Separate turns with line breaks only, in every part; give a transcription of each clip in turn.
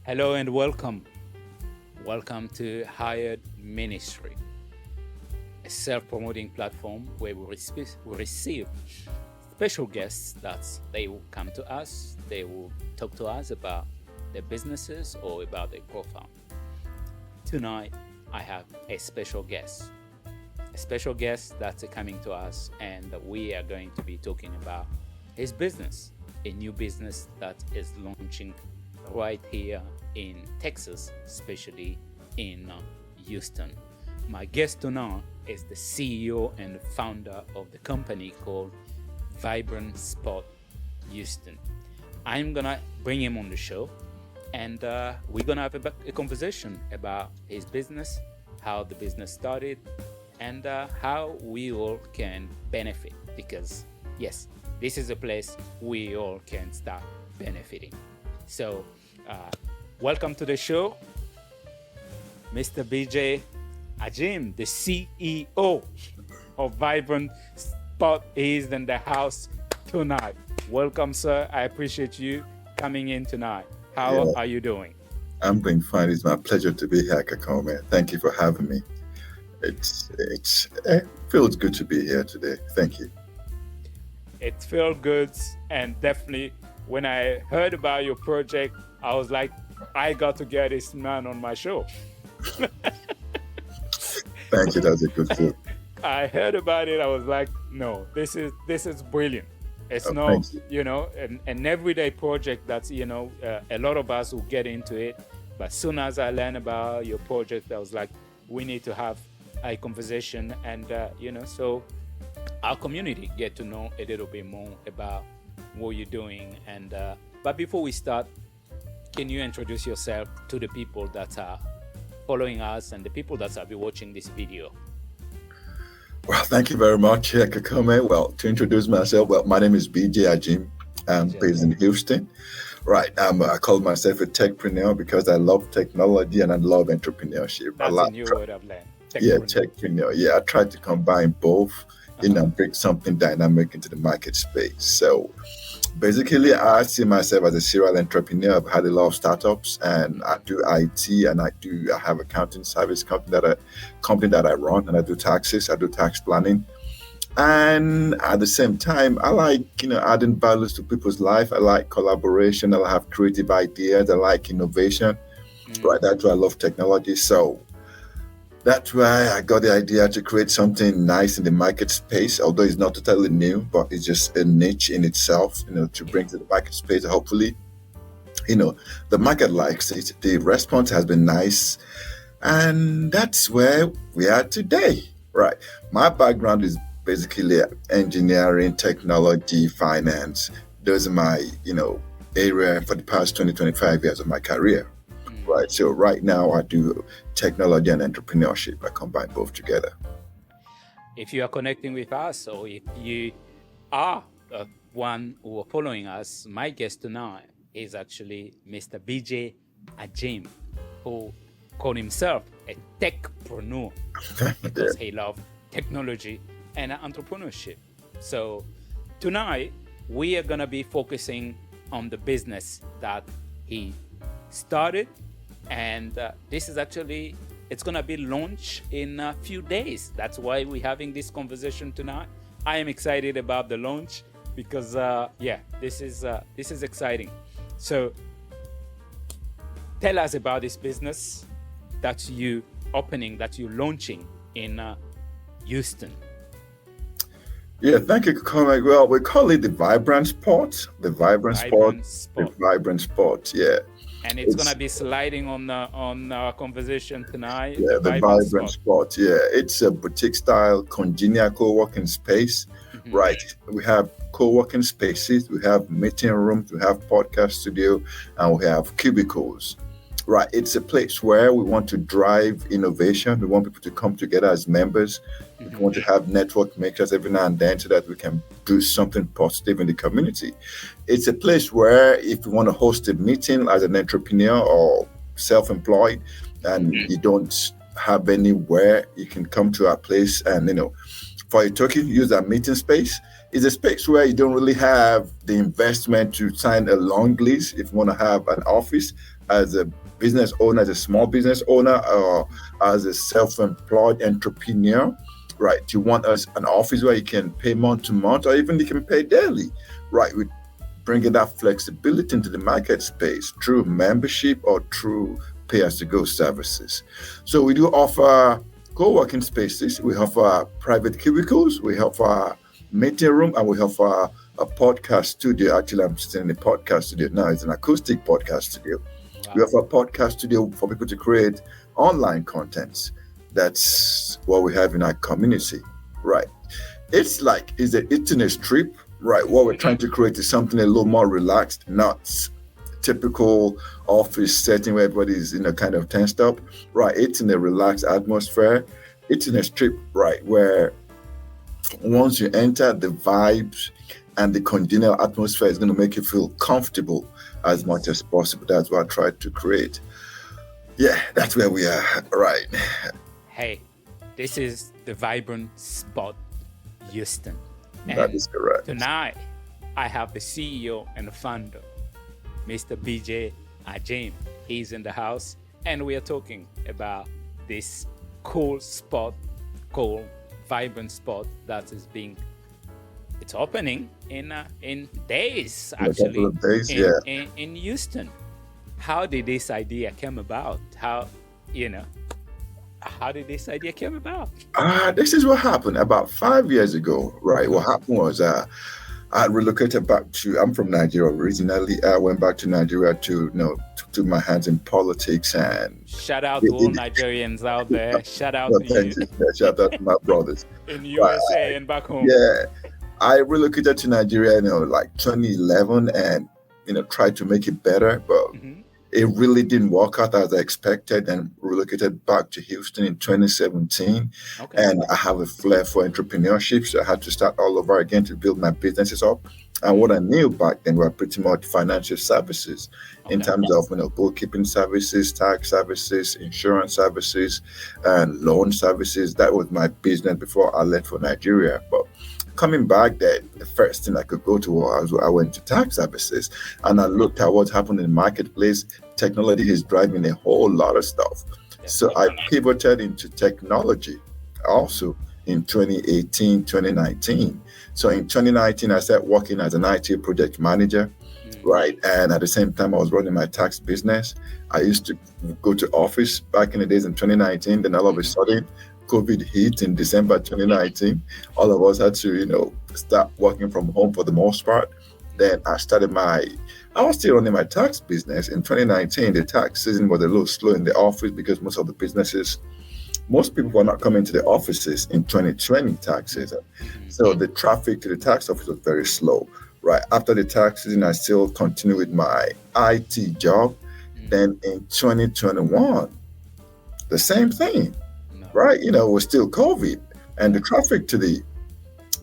Hello and welcome. Welcome to Hired Ministry, a self-promoting platform where we receive special guests that they will come to us. They will talk to us about their businesses or about their profile. Tonight, I have a special guest that's coming to us, and we are going to be talking about his business, a new business that is launching right here in Texas, especially in Houston. My guest tonight is the CEO and founder of the company called Vibrant Sport Houston. I'm gonna bring him on the show, and we're gonna have a conversation about his business, how the business started, and how we all can benefit. Because yes, this is a place we all can start benefiting. So, welcome to the show, Mr. AJIM, the CEO of Vibrant Sport, is in the house tonight. Welcome, sir. I appreciate you coming in tonight. How are you doing?
I'm doing fine. It's my pleasure to be here, Kakome. Thank you for having me. It feels good to be here today. Thank you.
It feels good, and definitely when I heard about your project, I was like, I got to get this man on my show.
Thank you. That's a good thing.
I heard about it. I was like, no, this is brilliant. It's not, an everyday project that's, a lot of us will get into it. But soon as I learned about your project, I was like, we need to have a conversation and, so our community get to know a little bit more about what you're doing. And but before we start, can you introduce yourself to the people that are following us and the people that will be watching this video?
Well, thank you very much, Kakome. Well, to introduce myself, my name is AJIM. I'm based in Houston. Right. I call myself a techpreneur because I love technology and I love entrepreneurship.
That's a new word I've learned.
Techpreneur. Yeah, I try to combine both, bring something dynamic into the market space. So basically, I see myself as a serial entrepreneur. I've had a lot of startups, and I do IT, and I have accounting service company that I run, and I do taxes. I do tax planning, and at the same time, I like adding values to people's life. I like collaboration. I have creative ideas. I like innovation. Right, that's why I love technology. So that's why I got the idea to create something nice in the market space, although it's not totally new, but it's just a niche in itself, to bring to the market space. Hopefully, the market likes it. The response has been nice. And that's where we are today, right? My background is basically engineering, technology, finance. Those are my, area for the past 25 years of my career. Right. So right now I do technology and entrepreneurship. I combine both together.
If you are connecting with us, or if you are one who are following us, my guest tonight is actually Mr. AJIM, who called himself a techpreneur because he loves technology and entrepreneurship. So tonight we are going to be focusing on the business that he started. And this is actually, it's going to be launched in a few days. That's why we're having this conversation tonight. I am excited about the launch because, this is exciting. So tell us about this business that you're launching in Houston.
Yeah, thank you, Kakome. Well, we call it the Vibrant Sport. The Vibrant Sport, yeah.
And it's going to be sliding on our conversation tonight.
Yeah, the Vibrant Sport. Yeah, it's a boutique-style, congenial co-working space. Right. We have co-working spaces, we have meeting rooms, we have podcast studio, and we have cubicles. Right. It's a place where we want to drive innovation. We want people to come together as members. We want to have network makers every now and then so that we can do something positive in the community. It's a place where if you want to host a meeting as an entrepreneur or self-employed and you don't have anywhere, you can come to our place and, for a token, use our meeting space. It's a space where you don't really have the investment to sign a long lease if you want to have an office. as a business owner, as a small business owner, or as a self-employed entrepreneur, right? You want an office where you can pay month to month, or even you can pay daily, right? With bringing that flexibility into the market space through membership or through pay-as-you-go services. So we do offer co-working spaces, we offer private cubicles, we offer meeting room, and we offer a podcast studio. Actually, I'm sitting in a podcast studio now. It's an acoustic podcast studio.
Wow.
We have a podcast studio for people to create online contents. That's what we have in our community, right? It's in a strip, right? What we're trying to create is something a little more relaxed, not typical office setting where everybody's kind of tensed up, right? It's in a relaxed atmosphere. It's in a strip, right, where once you enter, the vibes and the congenial atmosphere is going to make you feel comfortable as much as possible. That's what I tried to create. Yeah, that's where we are, right?
Hey, this is the Vibrant Spot, Houston. And
that is correct.
Tonight, I have the CEO and the founder, Mr. BJ AJIM. He's in the house, and we are talking about this cool spot called Vibrant Spot that is it's opening in days, actually,
days,
in Houston. How did this idea come about? How did this idea come about?
This is what happened about 5 years ago, right? What happened was I relocated back I'm from Nigeria originally. I went back to Nigeria to my hands in politics. And
shout out to all Nigerians out there. Shout out to you.
Shout out to my brothers
in USA and back home.
Yeah, I relocated to Nigeria, like 2011, and tried to make it better, but it really didn't work out as I expected, and relocated back to Houston in 2017. Okay. And I have a flair for entrepreneurship, so I had to start all over again to build my businesses up. And what I knew back then were pretty much financial services in terms of bookkeeping services, tax services, insurance services, and loan services. That was my business before I left for Nigeria. But coming back there, the first thing I could go to was I went to tax services, and I looked at what's happened in the marketplace. Technology is driving a whole lot of stuff. So I pivoted into technology also in 2018, 2019. So in 2019, I started working as an IT project manager, right? And at the same time, I was running my tax business. I used to go to office back in the days in 2019. Then all of a sudden, COVID hit in December 2019. All of us had to, start working from home for the most part. Then I was still running my tax business. In 2019, the tax season was a little slow in the office because most people were not coming to the offices in 2020 tax season. So the traffic to the tax office was very slow, right? After the tax season, I still continued with my IT job. Then in 2021, the same thing. Right, it was still COVID, and the traffic to the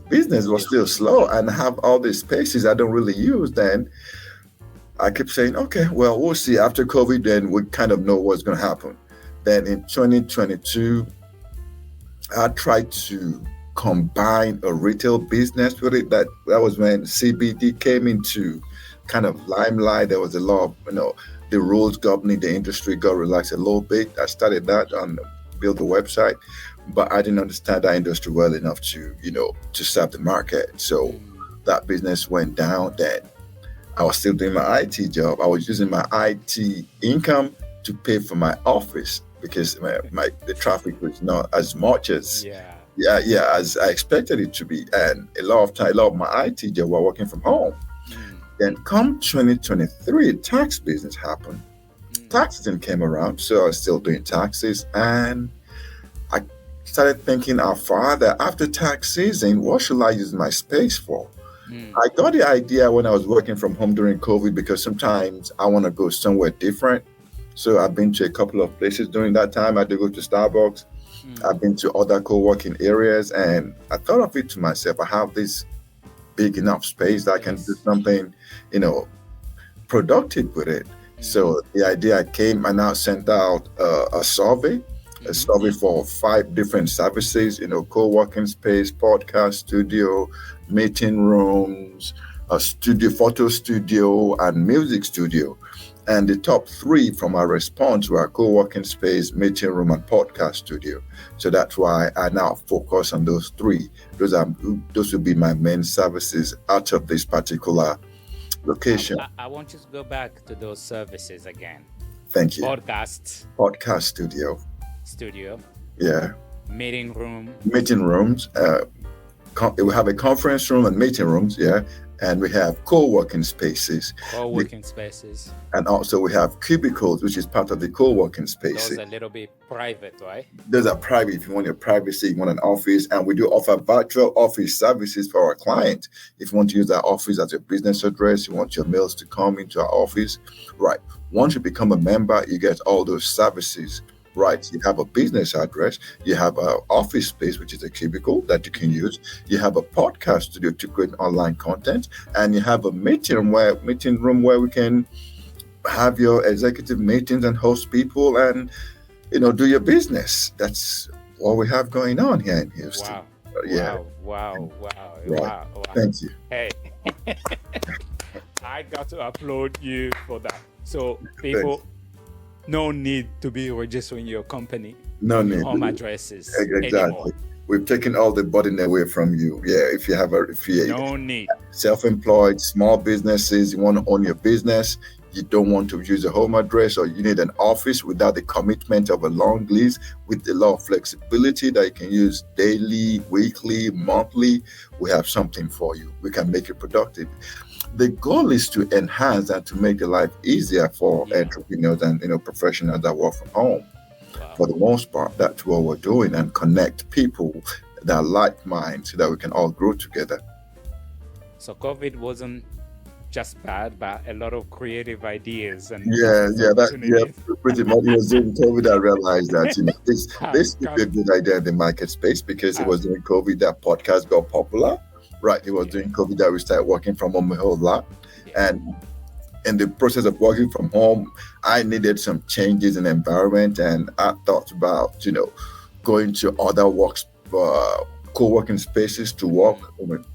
business was still slow, and have all these spaces I don't really use. Then I kept saying, okay, well, we'll see after COVID, then we kind of know what's going to happen. Then in 2022, I tried to combine a retail business with it. That was when CBD came into kind of limelight. There was a lot of, the rules governing the industry got relaxed a little bit. I started that on build a website, but I didn't understand that industry well enough to serve the market. So that business went down. Then I was still doing my IT job. I was using my IT income to pay for my office because the traffic was not as much as as I expected it to be. And a lot of my IT job were working from home. Then come 2023, tax business happened. Tax season came around, so I was still doing taxes, and I started thinking how far that after tax season, what should I use my space for? I got the idea when I was working from home during COVID, because sometimes I want to go somewhere different. So I've been to a couple of places during that time. I had to go to Starbucks. I've been to other co-working areas, and I thought of it to myself, I have this big enough space that I can do something, productive with it. So the idea came, and I sent out a survey for 5 different services, co-working space, podcast studio, meeting rooms, a studio, photo studio, and music studio. And the top three from our response were co-working space, meeting room, and podcast studio. So that's why I now focus on those three. Those will be my main services out of this particular location.
I want you to go back to those services again.
Thank you.
Podcast studio.
Yeah.
Meeting rooms.
We have a conference room and meeting rooms. Yeah. And we have co-working spaces. And also we have cubicles, which is part of the co-working spaces.
Those are a little bit private, right?
Those are private. If you want your privacy, you want an office. And we do offer virtual office services for our clients. If you want to use our office as your business address, you want your mails to come into our office. Right. Once you become a member, you get all those services. Right, you have a business address, you have an office space, which is a cubicle that you can use, you have a podcast studio to create online content, and you have a meeting room where we can have your executive meetings and host people and, do your business. That's what we have going on here in Houston.
Wow.
Yeah.
Wow.
Right.
Wow.
Thank you.
Hey, I got to applaud you for that. So people, no need to be registering your company.
No need.
Home addresses.
Exactly.
Anymore.
We've taken all the burden away from you. Yeah. If you
no need.
Self-employed, small businesses, you want to own your business, you don't want to use a home address, or you need an office without the commitment of a long lease, with a lot of flexibility that you can use daily, weekly, monthly, we have something for you. We can make it productive. The goal is to enhance and to make the life easier for entrepreneurs and professionals that work from home. Wow. For the most part, that's what we're doing, and connect people that are like mind so that we can all grow together.
So COVID wasn't just bad, but a lot of creative ideas and
pretty much. It was during COVID I realized that this would be a good idea in the market space, because it was during COVID that podcast got popular. Right, it was during COVID that we started working from home a whole lot. And in the process of working from home, I needed some changes in environment, and I thought about, going to other co-working spaces to work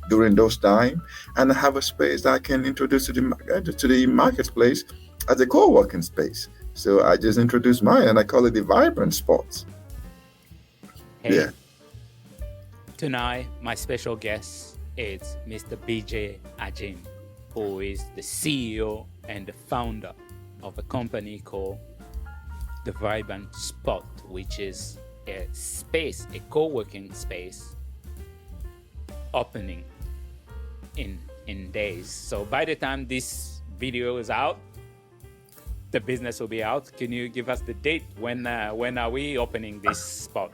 during those times, and have a space that I can introduce to the marketplace as a co-working space. So I just introduced mine, and I call it the Vibrant Spots.
Hey,
yeah.
Tonight, my special guest is Mr. AJIM, who is the CEO and the founder of a company called the Vibrant Spot, which is a co-working space opening in days. So by the time this video is out, the business will be out. Can you give us the date? When are we opening this spot?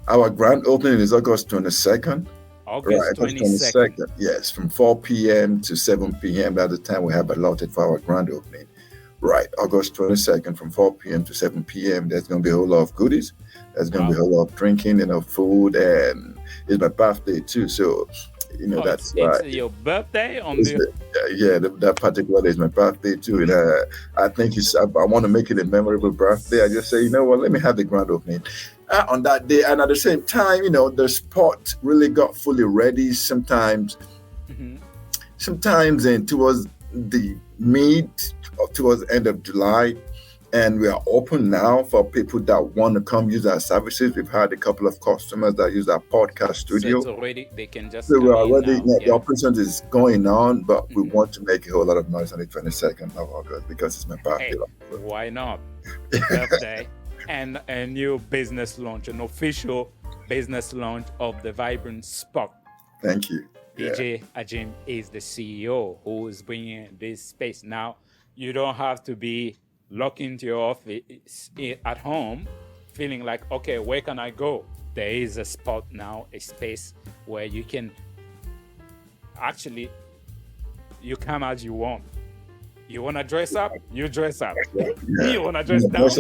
Our grand opening is August 22nd.
August 22nd.
Yes, from 4 p.m. to 7 p.m. That's the time we have allotted for our grand opening. Right, August 22nd from 4 p.m. to 7 p.m. There's going to be a whole lot of goodies. There's going to be a whole lot of drinking, food, and it's my birthday too. So, that's
it's your birthday on
that particular day is my birthday too. And I think I want to make it a memorable birthday. I just say, let me have the grand opening on that day. And at the same time, the spot really got fully ready. Sometimes towards the towards the end of July, and we are open now for people that want to come use our services. We've had a couple of customers that use our podcast studio.
So it's already, they can just.
So we're already, the operation is going on, but we want to make a whole lot of noise on the 22nd of August because it's my birthday.
Hey, why not? Birthday and a new business launch, an official business launch of the Vibrant Spot.
Thank you.
AJIM is the CEO who is bringing this space. Now, you don't have to be locked into your office at home feeling like, okay, where can I go? There is a spot now, a space where you can you come as you want. You want to dress up? You dress up.
Yeah.
You want to dress down?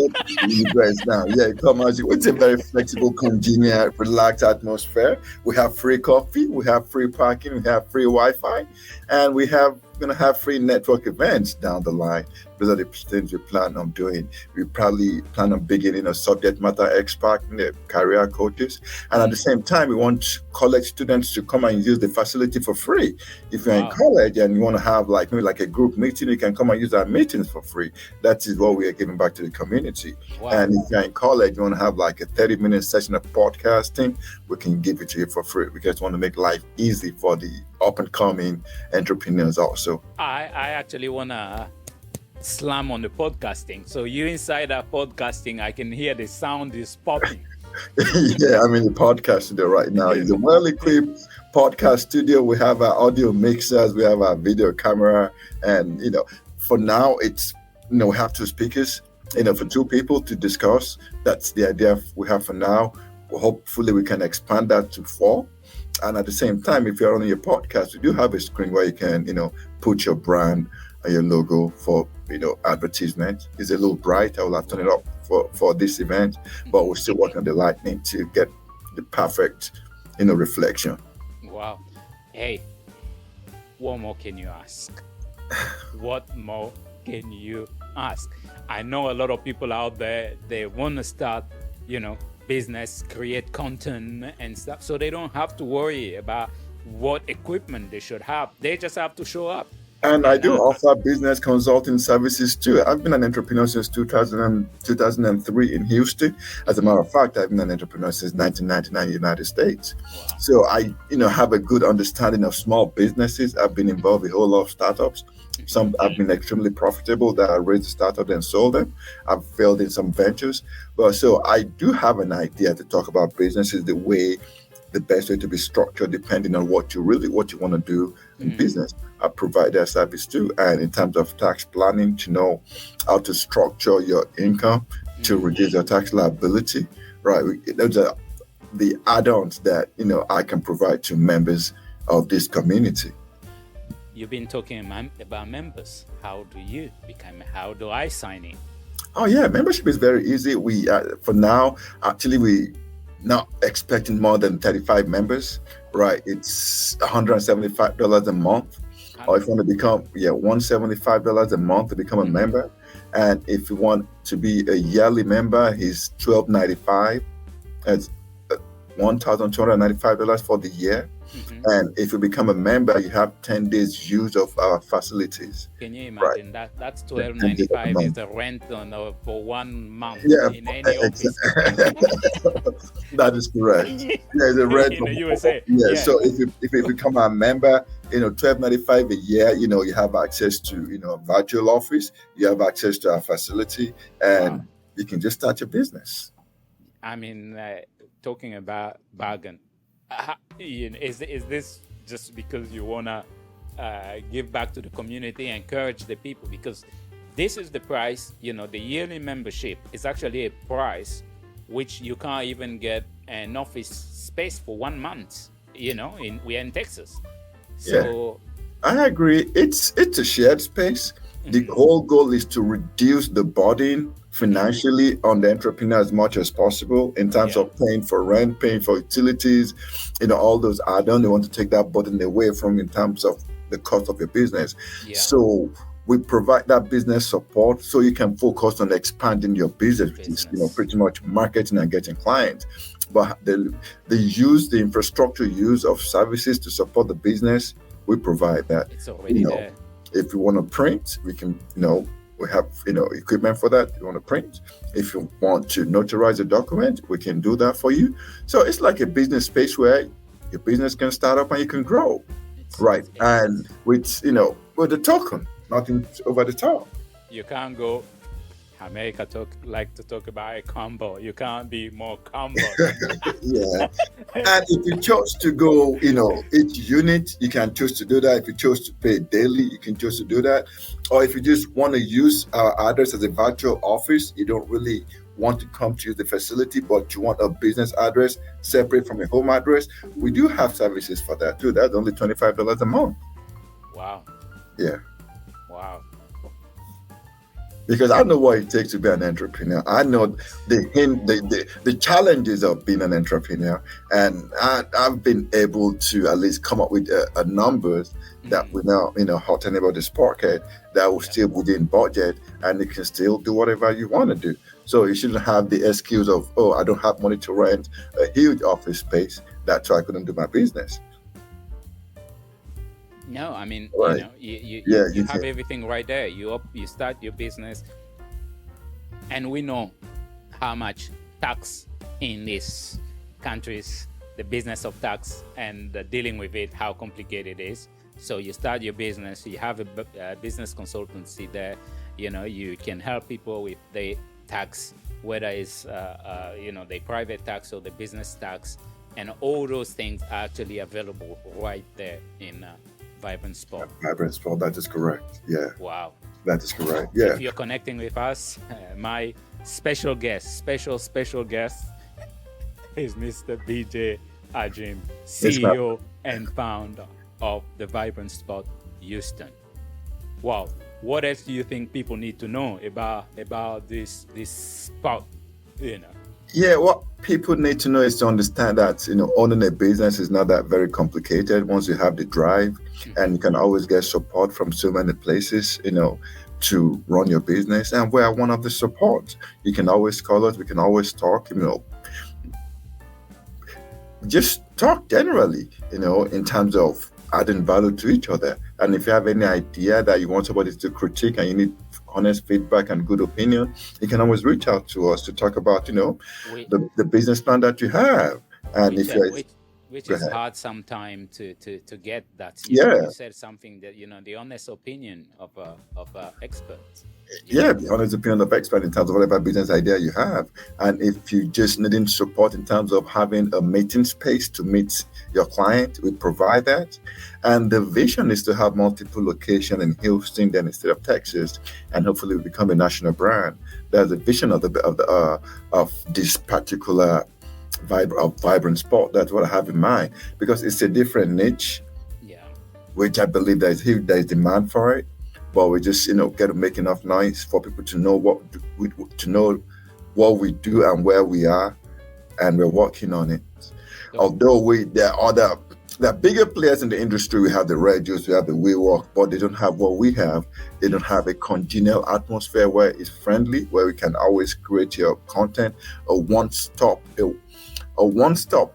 You dress down. Yeah, come as you. It's a very flexible, congenial, relaxed atmosphere. We have free coffee, we have free parking, we have free Wi-Fi, and we have We're going to have free network events down the line. Those are the things we plan on doing. We probably plan on beginning a subject matter expert, career coaches. And at the same time, we want college students to come and use the facility for free. If you're in college and you want to have maybe a group meeting, you can come and use our meetings for free. That is what we are giving back to the community. Wow. And if you're in college, you want to have a 30-minute session of podcasting, we can give it to you for free. We just want to make life easy for the up-and-coming entrepreneurs also.
I actually want to slam on the podcasting. So you inside that podcasting, I can hear the sound is popping.
Yeah, I'm in the podcast studio right now. It's a well-equipped podcast studio. We have our audio mixers, we have our video camera, and for now it's we have 2 speakers, for 2 people to discuss. That's the idea we have for now. Hopefully we can expand that to 4. And at the same time, if you're on your podcast, we do have a screen where you can, put your brand and your logo for, advertisement. It's a little bright. I will have to turn it up for this event, but we're still working on the lighting to get the perfect, reflection.
Wow. Hey, what more can you ask? What more can you ask? I know a lot of people out there, they want to start, business, create content and stuff, so they don't have to worry about what equipment they should have. They just have to show up.
And I do offer business consulting services too. I've been an entrepreneur since 2003 in Houston. As a matter of fact, I've been an entrepreneur since 1999 in the United States. Wow. So I, have a good understanding of small businesses. I've been involved in a whole lot of startups. Some have been extremely profitable that I raised a startup and sold them. I've failed in some ventures. But so I do have an idea to talk about businesses, the best way to be structured depending on what you want to do in business. I provide that service too. And in terms of tax planning, to know how to structure your income to reduce your tax liability, right? Those are the add-ons that, I can provide to members of this community.
You've been talking about members. How do I sign in?
Oh yeah, membership is very easy. We, for now, actually we not expecting more than 35 members, right? It's $175 a month. Or if you want to become, $175 a month to become a member. And if you want to be a yearly member, it's $1,295. That's $1,295 for the year. And if you become a member, you have 10 days use of our facilities.
Can you imagine that? That's $1,295 is the rent for 1 month in any office.
That is correct. There's a rent
in the USA.
Yeah. So if you become a member, $1,295 a year, you have access to, a virtual office, you have access to our facility, and you can just start your business.
I mean, talking about bargain, is this just because you want to give back to the community, encourage the people? Because this is the price, the yearly membership is actually a price which you can't even get an office space for 1 month, we're in Texas. So
I agree. It's a shared space. The whole goal is to reduce the burden financially on the entrepreneur as much as possible in terms of paying for rent, paying for utilities, all those add-ons. They want to take that burden away from in terms of the cost of your business. So we provide that business support so you can focus on expanding your business, which is, pretty much marketing and getting clients. But the infrastructure use of services to support the business, we provide that.
It's already there.
If you want to print, we can, we have, equipment for that. You want to print. If you want to notarize a document, we can do that for you. So it's like a business space where your business can start up and you can grow, right? And with, with the token, nothing over the top.
You can't go. America like to talk about a combo. You can't be more combo.
Yeah. And if you chose to go, each unit, you can choose to do that. If you chose to pay daily, you can choose to do that. Or if you just want to use our address as a virtual office, you don't really want to come to use the facility, but you want a business address separate from your home address, we do have services for that too. That's only $25 a month.
Wow.
Yeah.
Wow.
because I know what it takes to be an entrepreneur. I know the challenges of being an entrepreneur, and I've been able to at least come up with a numbers that we now how to enable this pocket that will still within budget, and you can still do whatever you want to do. So you shouldn't have the excuse of, oh, I don't have money to rent a huge office space, that's why I couldn't do my business.
No, I mean,
Right.
you
You
have
can.
everything right there. You start your business, and we know how much tax in these countries, the business of tax and dealing with it, how complicated it is. So you start your business, you have a business consultancy there. You can help people with the tax, whether it's the private tax or the business tax, and all those things are actually available right there in Vibrant Sport.
Vibrant Sport, that is correct. Yeah,
Wow.
that is correct.
If
Yeah.
you're connecting with us, my special guest is Mr. BJ AJIM,
It's not,
CEO and founder of the Vibrant Sport Houston. Wow. What else do you think people need to know about this sport?
yeah, what people need to know is to understand that, owning a business is not that very complicated once you have the drive, and you can always get support from so many places, to run your business. And we are one of the support. You can always call us, we can always talk, just talk generally, in terms of adding value to each other. And if you have any idea that you want somebody to critique and you need honest feedback and good opinion, you can always reach out to us to talk about,
We,
the business plan that you have. And
which
if you're,
which
go
is
ahead.
hard sometimes to get that.
Yeah,
You said something that the honest opinion of experts.
yeah, the honest opinion of expert in terms of whatever business idea you have. And if you just needing support in terms of having a meeting space to meet your client, we provide that. And the vision is to have multiple locations in Houston, then instead of Texas, and hopefully we become a national brand. That's the vision of this particular vibrant sport. That's what I have in mind, because it's a different niche,
Yeah.
which I believe there is demand for it. But we just get to make enough noise for people to know what we do and where we are, and we're working on it.
So,
Although there are the bigger players in the industry, we have the radios, we have the Winrock, but they don't have what we have. They don't have a congenial atmosphere where it's friendly, where we can always create your content, a one-stop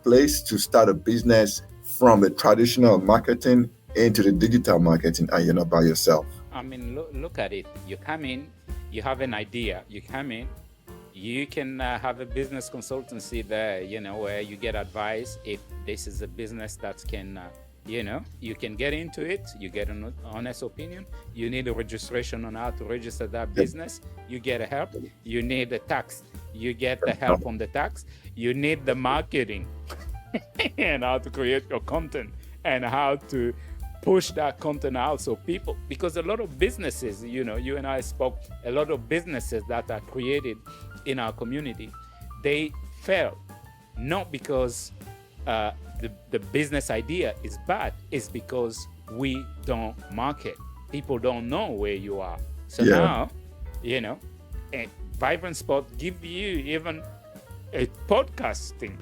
place to start a business from the traditional marketing into the digital marketing, and you're not by yourself.
I mean, look at it. You come in, you have an idea. You come in, you can have a business consultancy there, where you get advice if this is a business that can, you can get into it. You get an honest opinion. You need a registration on how to register that business. You get a help. You need the tax. You get the help on the tax. You need the marketing and how to create your content and how to push that content out, so people, because a lot of businesses, you and I spoke, a lot of businesses that are created in our community, they fail, not because the business idea is bad, it's because we don't market. People don't know where you are. So
Yeah,
now, a Vibrant Sport give you even a podcasting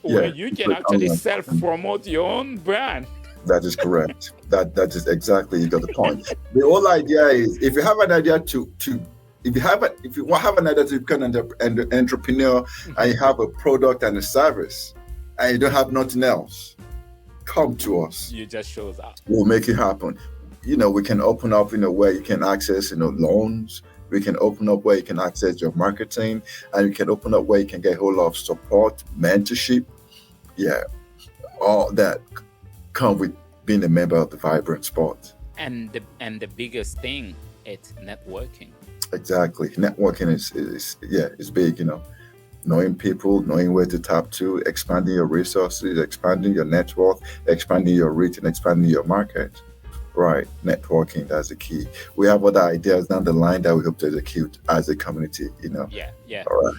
where
yeah.
you
It's
can
like
actually
online.
self-promote your own brand.
That is correct. That is exactly, you got the point. The whole idea is, if you have an idea if you have an idea to become an entrepreneur, and you have a product and a service, and you don't have nothing else, come to us.
You just shows up.
We'll make it happen. We can open up, where you can access, loans. We can open up where you can access your marketing, and you can open up where you can get a whole lot of support, mentorship. Yeah, all that come with being a member of the Vibrant Sport.
And the biggest thing, it's networking.
Exactly. Networking is big, knowing people, knowing where to tap to, expanding your resources, expanding your net worth, expanding your reach, and expanding your market. Right. Networking, that's the key. We have other ideas down the line that we hope to execute as a community,
Yeah.
All right.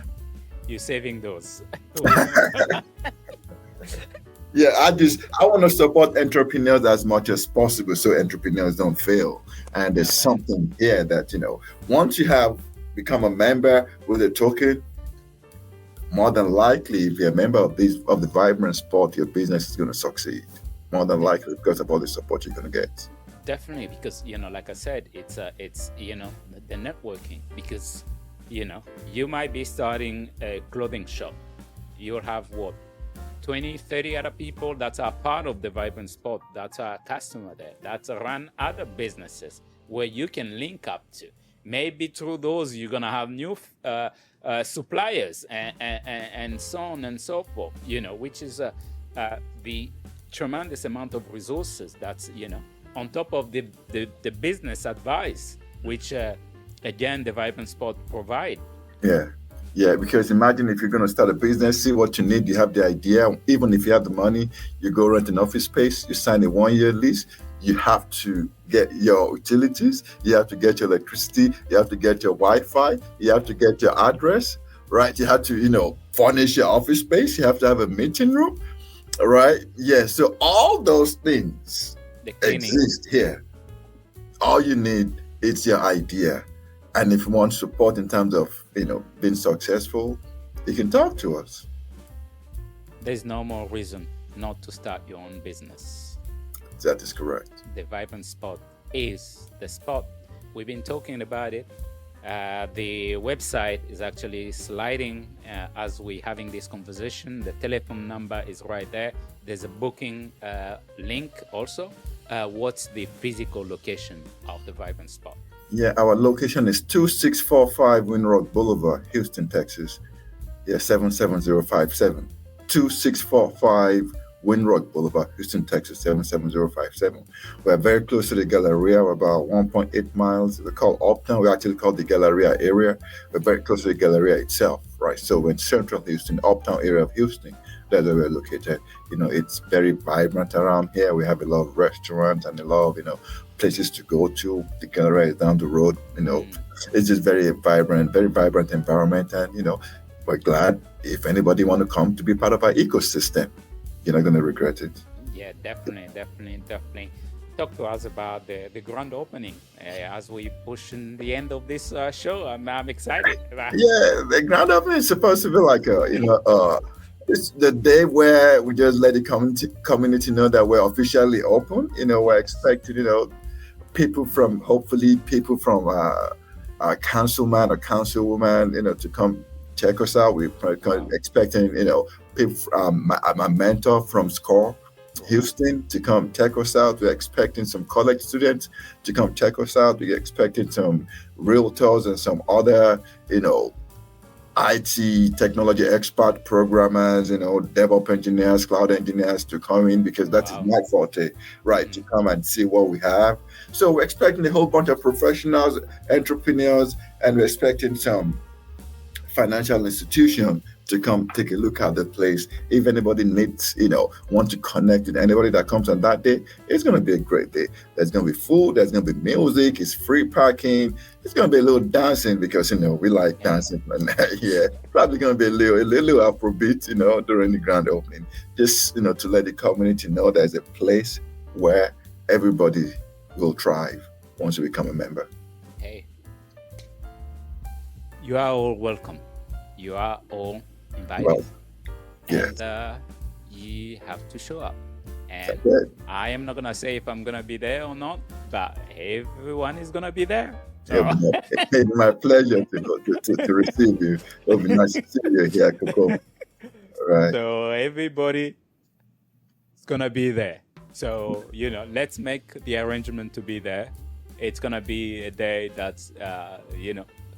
You're saving those.
Yeah, I want to support entrepreneurs as much as possible so entrepreneurs don't fail. And there's
Amen.
something here that, once you have become a member with a token, more than likely, if you're a member of the vibrant sport, your business is going to succeed. More than
De-
likely because of all the support you're going to get.
Definitely, because like I said, it's the networking. Because you might be starting a clothing shop. You'll have what, 20, 30 other people that are part of the vibrant sport, that are customer there, that run other businesses where you can link up to. Maybe through those you're gonna have new suppliers and so on and so forth. Which is the tremendous amount of resources that's on top of the business advice, which again the vibrant sport provide.
Yeah. Yeah, because imagine if you're going to start a business, see what you need, you have the idea. Even if you have the money, you go rent an office space, you sign a 1-year lease, you have to get your utilities, you have to get your electricity, you have to get your Wi-Fi, you have to get your address, right? You have to, furnish your office space, you have to have a meeting room, right? Yeah, so all those things
The cleaning.
exist here. All you need is your idea. And if you want support in terms of, being successful, you can talk to us.
There's no more reason not to start your own business.
That is correct.
The vibrant spot is the spot. We've been talking about it. The website is actually sliding as we're having this conversation. The telephone number is right there. There's a booking link also. What's the physical location of the vibrant spot?
Yeah, our location is 2645 Winrock Boulevard, Houston, Texas. Yeah, 77057. 2645 Winrock Boulevard, Houston, Texas, 77057. We're very close to the Galleria. We're about 1.8 miles. We're called Uptown. We actually call the Galleria area. We're very close to the Galleria itself, right? So we're in central Houston, Uptown area of Houston. That's where we're located. It's very vibrant around here. We have a lot of restaurants and a lot of, places to go to. The Galleria is down the road. It's just very vibrant environment. And, we're glad if anybody want to come to be part of our ecosystem. You're not going to regret it.
Yeah, definitely. Talk to us about the grand opening as we push in the end of this show. I'm excited.
Yeah, the grand opening is supposed to be like it's the day where we just let the community know that we're officially open. We're expecting, hopefully people from our councilman or councilwoman, to come check us out. We're expecting, people, my mentor from SCORE, Houston, to come check us out. We're expecting some college students to come check us out. We're expecting some realtors and some other, IT technology expert programmers, DevOps engineers, cloud engineers to come in, because that is my forte, right? To come and see what we have. So we're expecting a whole bunch of professionals, entrepreneurs, and we're expecting some financial institution to come take a look at the place. If anybody needs, want to connect with anybody that comes on that day, it's going to be a great day. There's going to be food, there's going to be music, it's free parking, it's going to be a little dancing because, we like dancing. Yeah, probably going to be a little Afrobeat, during the grand opening. Just, to let the community know there's a place where everybody will thrive once you become a member.
Hey, you are all welcome. You are all invited.
Well, yes.
And you have to show up. And I am not going to say if I'm going to be there or not, but everyone is going to be there. So.
It's my pleasure to receive you. It'll be nice to see you here, Coco. Right.
So everybody is going to be there. So, let's make the arrangement to be there. It's going to be a day that's,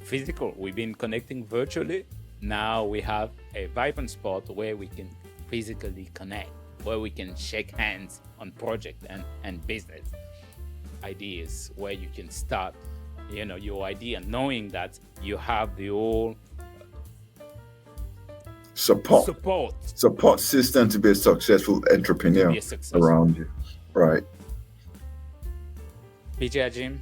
physical. We've been connecting virtually. Now we have a vibrant spot where we can physically connect, where we can shake hands on project and business ideas, where you can start, your idea, knowing that you have the whole
support system to be a successful entrepreneur around you. Right.
AJIM.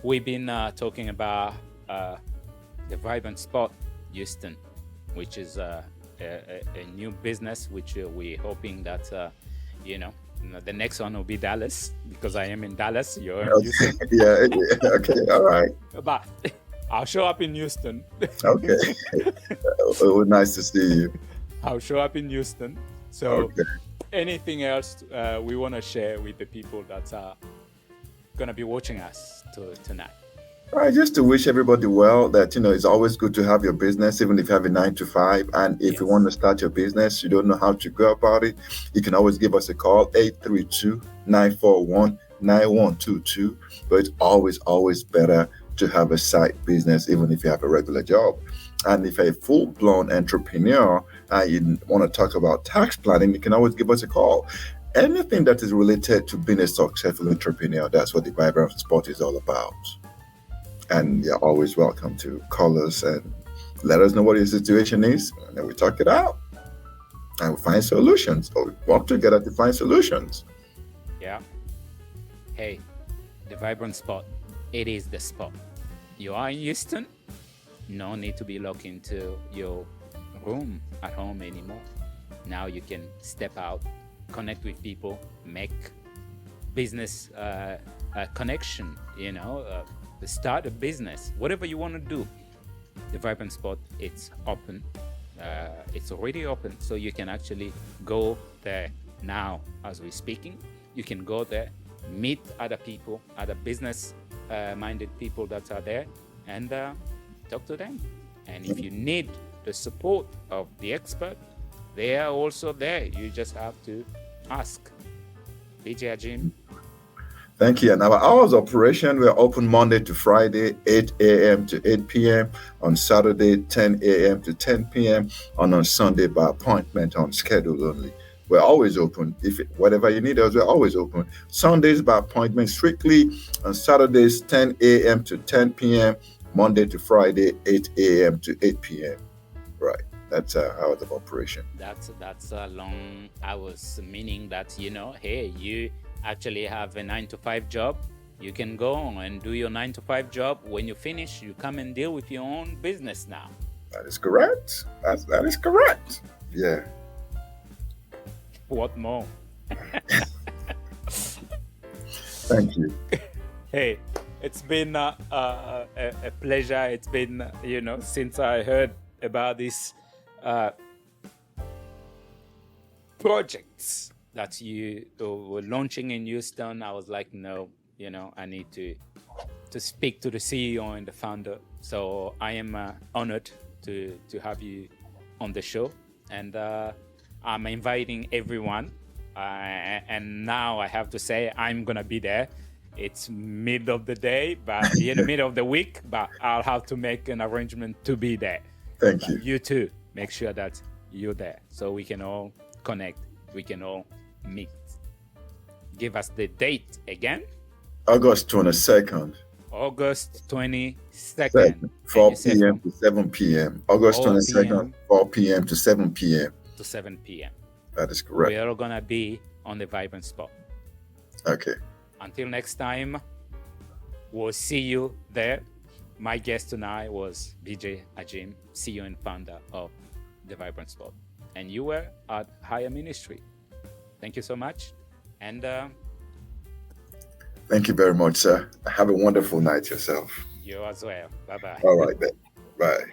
We've been talking about the vibrant spot, Houston, which is a new business, which we're hoping that the next one will be Dallas, because I am in Dallas. You're in Houston.
Yeah. Okay. All right.
But I'll show up in Houston.
Okay. Oh, nice to see you.
I'll show up in Houston. So
Okay.
anything else we want to share with the people that are going to be watching us tonight?
All right, just to wish everybody well, that, it's always good to have your business, even if you have a 9 to 5. And if you want to start your business, you don't know how to go about it, you can always give us a call, 832-941-9122. But it's always better to have a side business, even if you have a regular job. And if you're a full-blown entrepreneur and you want to talk about tax planning, you can always give us a call. Anything that is related to being a successful entrepreneur, that's what the Vibrant Spot is all about. And you're always welcome to call us and let us know what your situation is, and then we talk it out and we find solutions, or we work together to find solutions.
Yeah. Hey, the Vibrant Spot, it is the spot. You are in Houston, no need to be locked into your room at home anymore. Now you can step out, connect with people, make business connection, start a business, whatever you want to do. The Vibrant Spot, it's open. It's already open, so you can actually go there now as we're speaking. You can go there, meet other people, other business-minded people that are there, and talk to them. And if you need the support of the expert, they are also there. You just have to ask. BJ AJIM.
Thank you. And our hours of operation, we're open Monday to Friday, 8 a.m. to 8 p.m. On Saturday, 10 a.m. to 10 p.m. And on Sunday by appointment, on schedule only. We're always open. Whatever you need us, we're always open. Sundays by appointment strictly. On Saturdays, 10 a.m. to 10 p.m. Monday to Friday, 8 a.m. to 8 p.m. Right. That's our hours of operation.
That's long hours, meaning that, hey, you actually have a 9-to-5 job. You can go and do your 9-to-5 job. When you finish, you come and deal with your own business now.
That is correct. That is correct. Yeah.
What more?
Thank you.
Hey, it's been a pleasure. It's been, since I heard about these projects that you were launching in Houston, I was like, no, I need to speak to the CEO and the founder. So I am honored to have you on the show, and I'm inviting everyone. And now I have to say I'm gonna be there. It's mid of the day, but mid of the week, but I'll have to make an arrangement to be there.
Thank you.
You too. Make sure that you're there so we can all connect. We can all meet. Give us the date again.
August 22nd.
August 22nd.
4 p.m. to 7 p.m. August 22nd, 4 p.m. to 7 p.m.
To 7 p.m.
That is correct.
We are going to be on the Vibrant Spot.
Okay.
Until next time, we'll see you there. My guest tonight was BJ AJIM, CEO and founder of the Vibrant Spot. And you were at Higher Ministry. Thank you so much. And
thank you very much, sir. Have a wonderful night yourself.
You as well. Bye-bye.
All right then. Bye.